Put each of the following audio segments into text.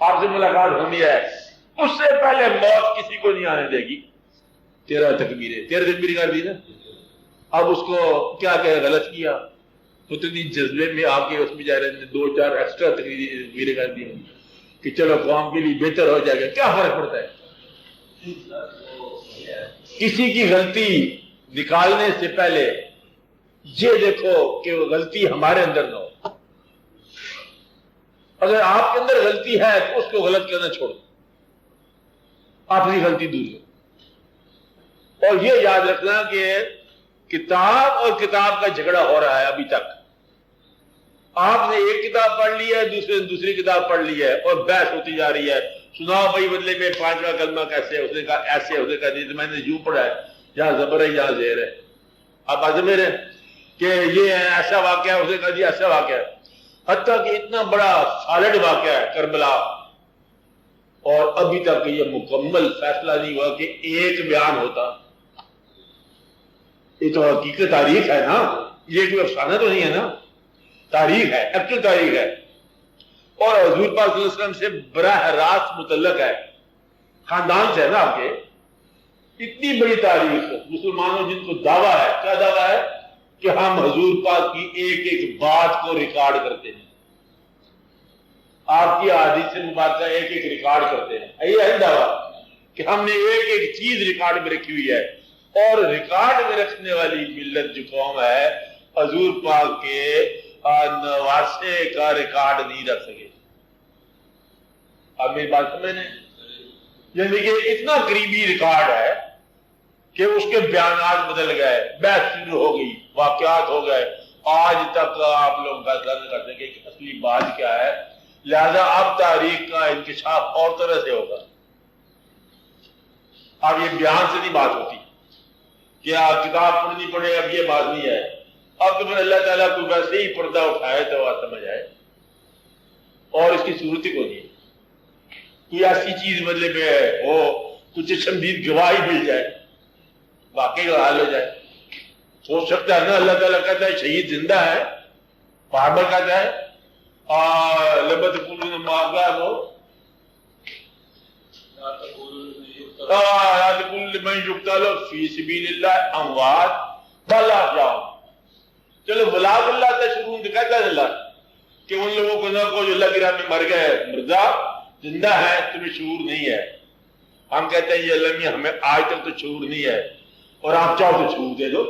آپ سے ملاقات ہونی ہے، اس سے پہلے موت کسی کو نہیں آنے دے گی. 13 تکبیریں کر دی نا. اب اس کو کیا کہ غلط کیا، اتنی جذبے میں آ کے اس میں جا رہے ہیں 2-4 ایکسٹرا تکبیریں کر دی کہ چلو قوم کے لیے بہتر ہو جائے گا. کیا فرق پڑتا ہے؟ کسی کی غلطی نکالنے سے پہلے یہ دیکھو کہ وہ غلطی ہمارے اندر نہ ہو. اگر آپ کے اندر غلطی ہے تو اس کو غلط کرنا چھوڑو، اپنی غلطی دور کرو. اور یہ یاد رکھنا کہ کتاب اور کتاب کا جھگڑا ہو رہا ہے ابھی تک. آپ نے ایک کتاب پڑھ لی ہے، دوسرے نے دوسری کتاب پڑھ لی ہے اور بحث ہوتی جا رہی ہے. سناؤ بھائی بدلے میں 5واں کلمہ کیسے ہے؟ اس نے کہا ایسے، اس نے کہا نہیں میں نے یوں پڑھا ہے، یہاں زبر ہے یہاں زیر ہے. آپ آزمیر ہیں کہ یہ ایسا واقعہ ہے، اس نے کہا جی ایسا واقعہ ہے. حتیٰ کہ اتنا بڑا سالڈ واقعہ ہے کربلا، اور ابھی تک یہ مکمل فیصلہ نہیں ہوا کہ ایک بیان ہوتا. یہ تو حقیقت تاریخ ہے نا، یہ کوئی افسانہ تو نہیں ہے نا، تاریخ ہے، ایکچوئل تاریخ ہے. اور حضور پاک صلی اللہ علیہ وسلم سے براہ راست متعلق ہے، خاندان سے ہے نا آپ کے. اتنی بڑی تاریخ مسلمانوں جن کو دعویٰ ہے، کیا دعویٰ ہے؟ کہ ہم حضور پاک کی ایک ایک بات کو ریکارڈ کرتے ہیں، آپ کی احادیث مبارکہ ایک ایک ریکارڈ کرتے ہیں. یہ ہے دعویٰ کہ ہم نے ایک ایک چیز ریکارڈ میں رکھی ہوئی ہے. اور ریکارڈ میں رکھنے والی ملت جو قوم ہے، حضور پاک کے نواسے کا ریکارڈ نہیں رکھ سکے. آپ میری بات سمجھ رہے ہیں؟ یعنی کہ اتنا قریبی ریکارڈ ہے کہ اس کے بیانات بدل گئے، بحث شروع ہو گئی، واقعات ہو گئے. آج تک آپ لوگ فیصلہ نہیں کر سکے کہ اصلی بات کیا ہے. لہذا اب تاریخ کا انکشاف اور طرح سے ہوگا. اب یہ بیان سے نہیں بات ہوتی کہ آپ کتاب پڑھنی پڑے، اب یہ بات نہیں ہے. اب تو پھر اللہ تعالیٰ کو ویسے ہی پردہ اٹھائے تو بات سمجھ آئے. اور اس کی صورت ہی کو نہیں، کوئی ایسی چیز مطلب ہو کچھ شمدید گواہی مل جائے، واقعی کا حال ہو جائے. ہو سکتا ہے نا اللہ تعالیٰ کہتا ہے شہید زندہ ہے، بار بار کہتا ہے لبت کل ماغا ہو من یقتل فی سبیل اللہ اموات بل احیاء. چلو بلا اللہ تشعرون کہتا ہے اللہ کہ ان لوگوں کو نہ کو جو اللہ کی راہ میں مر گئے مردہ زندہ ہے، تمہیں شعور نہیں ہے. ہم کہتے ہیں یہ اللہ میں ہمیں آج تک تو شعور نہیں ہے، اور آپ چاہو تو شعور دے دو.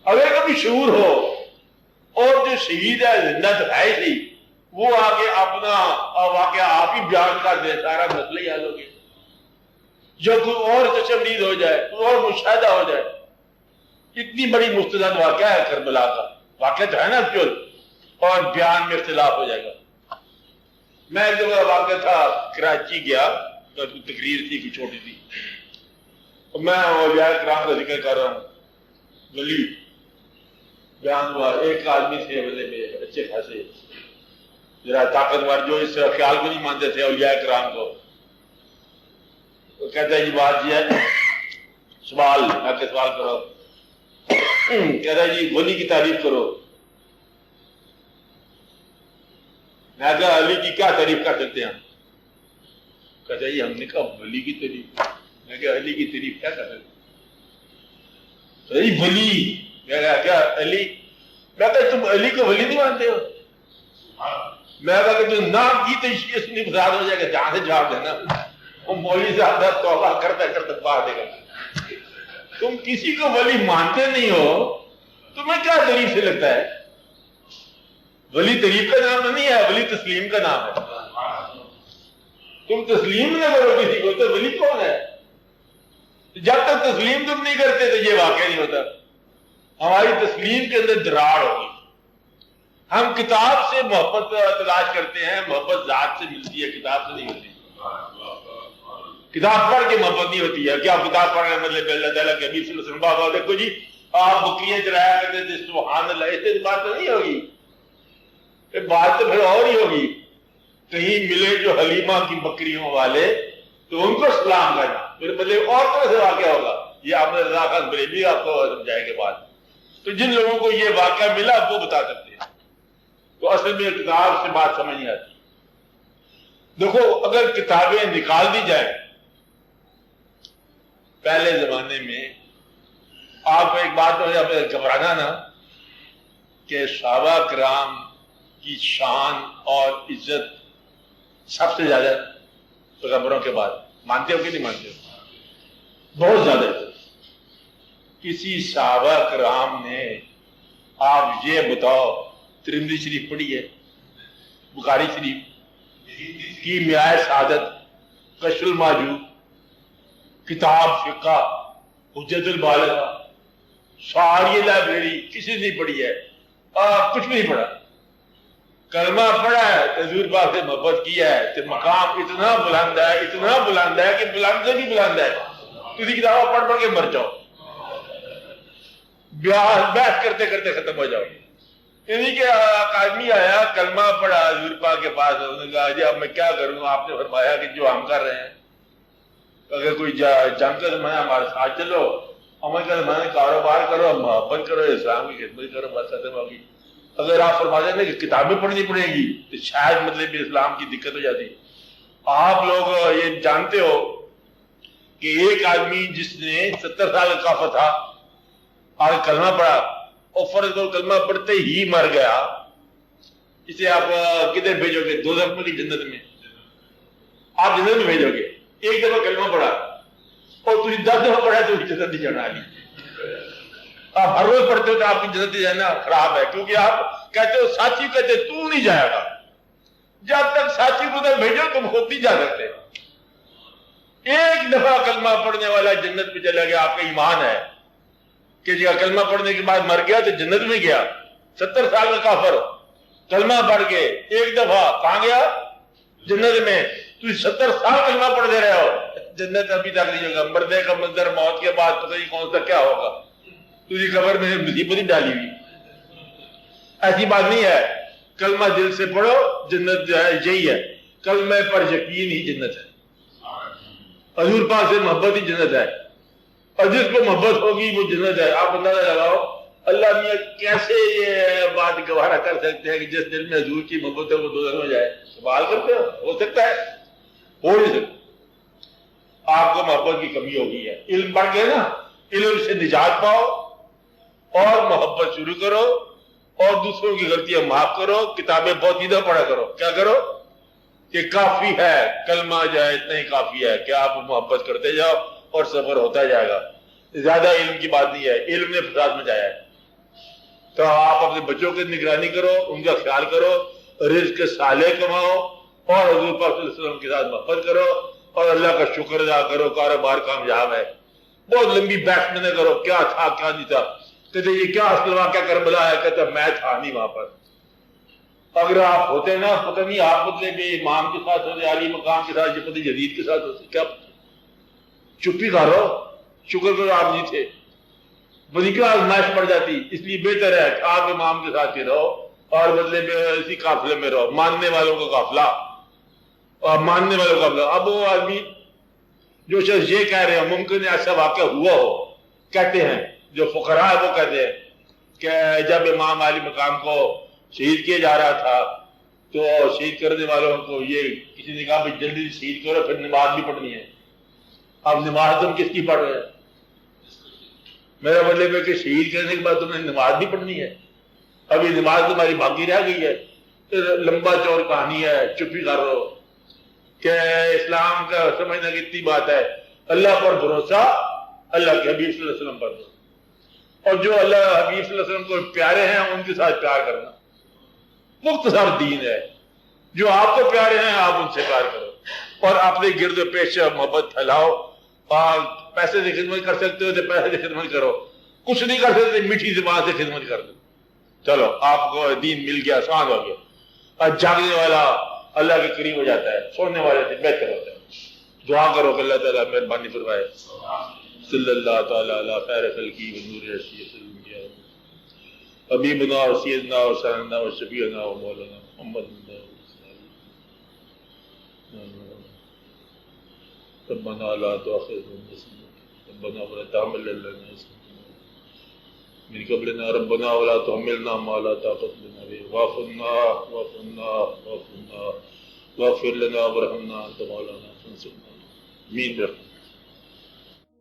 اگر کبھی شعور ہو اور جو شہید ہے زندہ تو ہے ہی، وہ آگے اپنا واقعہ آپ ہی بیان کر دے، سارا مسئلہ ہی حل ہو گیا. جو کوئی اور تشدید ہو جائے، کوئی اور مشاہدہ ہو جائے. اتنی بڑی مستند واقعہ ہے کربلا کا، واقعہ تو ہے نا ایکچوئل، اور بیان میں اختلاف ہو جائے گا. میں ایک دفعہ واقعہ تھا کراچی گیا، تقریر تھی کوئی چھوٹی تھی، میں اولیاء کرام کا ذکر کر رہا ہوں. ولی بیان ہوا، ایک آدمی تھے بلے میں اچھے خاصے ذرا طاقتور، جو اس خیال کو نہیں مانتے تھے اولیاء کرام کو. وہ کہتا ہے جی بات یہ ہے، سوال میں کہ سوال کرو. کہتا ہے جی ولی کی تعریف کرو. میں کہا علی کی کیا تعریف کر سکتے ہیں؟ کہتا ہے جی ہم نے کہا ولی کی تعریف. میں کہا علی کی تعریف کیا کر سکتے؟ ولی میں کہا کیا علی؟ میں کہا تم علی کو ولی نہیں مانتے ہو؟ میں کہا کہ تم نام کی تو اس میں فساد ہو جائے گا، جہاں سے جواب دینا. وہ مولوی صاحب توبہ کرتا کرتا بات دے گا. تم کسی کو ولی مانتے نہیں ہو، تمہیں کیا تعریف سے لگتا ہے؟ ولی تعریف کا نام نہیں ہے، ولی تسلیم کا نام ہے. تم تسلیم نہ کرو کسی کو تو ولی کون ہے؟ جب تک تسلیم تم نہیں کرتے تو یہ واقعہ نہیں ہوتا. ہماری تسلیم کے اندر دراڑ ہوگی. ہم کتاب سے محبت تلاش کرتے ہیں، محبت ذات سے ملتی ہے، کتاب سے نہیں ہوتی. کتاب پڑھ کے محبت نہیں ہوتی ہے. کیا کتاب پڑھنے مطلب اللہ تعالیٰ کے حبیب صلی اللہ علیہ وسلم بابا دیکھو جی آپ بکریاں چرایا کرتے تھے سبحان اللہ، ایسے بات تو نہیں ہوگی. بات تو پھر اور ہی ہوگی. کہیں ملے جو حلیمہ کی بکریوں والے تو ان کو سلام کرنا، پھر مطلب اور طرح سے واقعہ ہوگا. یہ آپ نے رضا خان بریلوی آپ کو سمجھائے کے بعد. تو جن لوگوں کو یہ واقعہ ملا وہ بتا سکتے ہیں. تو اصل میں کتاب سے بات سمجھ نہیں آتی. دیکھو اگر کتابیں نکال دی جائیں پہلے زمانے میں، آپ ایک بات ہو جائے گھبرانا نا کہ صحابہ کرام کی شان اور عزت سب سے زیادہ پیغمبروں کے بعد، مانتے ہو کہ نہیں مانتے ہو؟ بہت زیادہ عزت۔ کسی صحابہ کرام نے، آپ یہ بتاؤ، ترمذی شریف پڑھی ہے، بخاری شریف کی میعاد سعادت، کشف الماجوب، کتاب فقہ، حجت البالغہ، ساری لائبریری کسی نے نہیں پڑھی ہے، کچھ بھی نہیں پڑھا، کلمہ پڑھا ہے، حضور پاک سے محبت کیا ہے، تو مقام اتنا بلند ہے، اتنا بلند ہے کہ بلند سے بھی بلند ہے، کسی کتاب پڑھ پڑھ کے مر جاؤ، بحث کرتے کرتے ختم ہو جاؤ۔ یعنی کہ آدمی آیا، کلمہ پڑھا حضور پاک کے پاس، انہوں نے کہا جی اب میں کیا کروں؟ آپ نے فرمایا کہ جو ہم کر رہے ہیں، اگر کوئی جنگ کا زمانہ ہمارے ساتھ چلو، عمل کا زمانہ کاروبار کرو، محبت کرو، اسلام کی خدمت کرو، بس ختم ہوگی۔ اگر آپ فرماتے ہیں کہ کتابیں پڑھنی پڑیں گی تو شاید مطلب اسلام کی دقت ہو جاتی۔ آپ لوگ یہ جانتے ہو کہ ایک آدمی جس نے 70 سال کا کافر تھا، آج کلمہ پڑھا اور فرض کو کلمہ پڑھتے ہی مر گیا، اسے آپ کدھر بھیجو گے؟ دوزخ میں کی جنت میں؟ آپ جنت میں بھیجو گے؟ ایک دفعہ کلمہ پڑھا اور تجھے 10 دفعہ پڑھا تو جنت نہیں جانا ہے۔ آپ ہر روز پڑھتے ہو تو آپ کی جنت جانا خراب ہے، کیونکہ آپ کہتے ہو، ساتھی کہتے تو نہیں جائے گا، جب تک ساتھی کو نہ بھیجو تم خود نہیں جا سکتے۔ ایک دفعہ کلمہ پڑھنے والا جنت میں چلا گیا، آپ کا ایمان ہے کہ جی کلمہ پڑھنے کے بعد مر گیا تو جنت میں گیا۔ 70 سال کا کافر کلمہ پڑھ کے ایک دفعہ کہاں گیا؟ جنت میں۔ تو 70 سال کلمہ پڑھ دے رہے ہو، جنت ابھی تک نہیں ہوگا۔ مردے کا منظر موت کے بعد پتہ نہیں کون سا کیا ہوگا، تجھے قبر میں مصیبت نہیں ڈالی ہوئی۔ ایسی بات نہیں ہے، کلمہ دل سے پڑھو، جنت جو ہے یہی ہے، کلمہ پر یقین ہی جنت ہے، حضور پاک سے محبت ہی جنت ہے، اور جس کو محبت ہوگی وہ جنت ہے۔ آپ اندازہ لگاؤ اللہ میاں کیسے یہ بات گوارا کر سکتے ہیں کہ جس دل میں حضور کی محبت ہے وہ دوزخ میں جائے؟ سوال کرتے ہو سکتا ہے؟ ہو نہیں سکتا۔ آپ کو محبت کی کمی ہوگی ہے، علم پڑھ گئے نا، علم سے نجات پاؤ اور محبت شروع کرو اور دوسروں کی غلطیاں معاف کرو، کتابیں بہت زیادہ پڑھا کرو۔ کیا کرو کہ کافی ہے، کلمہ جائے اتنا ہی کافی ہے کہ آپ محبت کرتے جاؤ اور سفر ہوتا جائے گا۔ زیادہ علم کی بات نہیں ہے، علم نے فساد مچایا ہے۔ تو آپ اپنے بچوں کی نگرانی کرو، ان کا خیال کرو، رزق صالح کماؤ اور حضور پاک صلی اللہ علیہ وسلم کے ساتھ محبت کرو اور اللہ کا شکر ادا کرو، کاروبار کامیاب ہے۔ بہت لمبی بحث میں نہ کرو کیا تھا کیا نہیں تھا، کہتے یہ کیا اصل واقعہ کربلا ہے، کہتے میں تھا نہیں وہاں پر۔ اگر آپ ہوتے نا، پتہ نہیں آپ مطلب امام کے ساتھ ہوتے، عالی مقام کے ساتھ، پتہ جدید کے ساتھ ہوتے، کیا چپی کھارو، شکر کرو آپ نہیں تھے، بڑی کیا آزمائش پڑ جاتی۔ اس لیے بہتر ہے کہ آپ امام کے ساتھ ہی رہو اور مطلب اسی قافلے میں رہو، ماننے والوں کا قافلہ اور ماننے والوں کا قافلہ۔ اب وہ آدمی جو شخص یہ کہہ رہے ہیں، ممکن ایسا واقعہ ہوا ہو، کہتے ہیں جو فقراء ہے وہ کہتے ہیں کہ جب امام عالی مقام کو شہید کیا جا رہا تھا تو شہید کرنے والوں کو یہ کسی نے کہا بھائی جلدی شہید کرو پھر نماز بھی پڑھنی ہے۔ اب نماز تم کس کی پڑھ رہے ہیں؟ میرا مطلب ہے کہ شہید کرنے کے بعد تم نے نماز بھی پڑھنی ہے، ابھی نماز تمہاری باقی رہ گئی ہے۔ لمبا چور کہانی ہے، چپی کر رہو کہ اسلام کا سمجھنا کی اتنی بات ہے، اللہ پر بھروسہ، اللہ کے حبیب صلی اللہ علیہ وسلم پر بھروسہ، اور جو اللہ حبیب صلی اللہ علیہ وسلم کو پیارے ہیں ان کے ساتھ پیار کرنا مختصر دین ہے۔ جو آپ کو پیارے ہیں آپ ان سے پیار کرو اور اپنے گرد و پیش محبت پھیلاؤ، اور پیسے سے خدمت کر سکتے ہو تو پیسے سے خدمت کرو، کچھ نہیں کر سکتے میٹھی زبان سے خدمت کر دو، چلو آپ کو دین مل گیا، آسان ہو گیا۔ اور جاگنے والا اللہ کے قریب ہو جاتا ہے، سونے والے سے بہتر ہوتا ہے۔ دعا کرو کہ اللہ تعالیٰ مہربانی فرمائے۔ صلی اللہ تعالیٰ علی خیر خلقی و نور عرشی حبیبنا و سیدنا و سندنا و شفیعنا و مولانا محمد ربنا لا تؤاخذنا إن نسينا ربنا ولا تحمل علينا من قبلنا ربنا ولا تحملنا ما لا طاقة لنا به واعف عنا واعف عنا واعف عنا واغفر لنا وارحمنا انت مولانا فانصرنا آمین.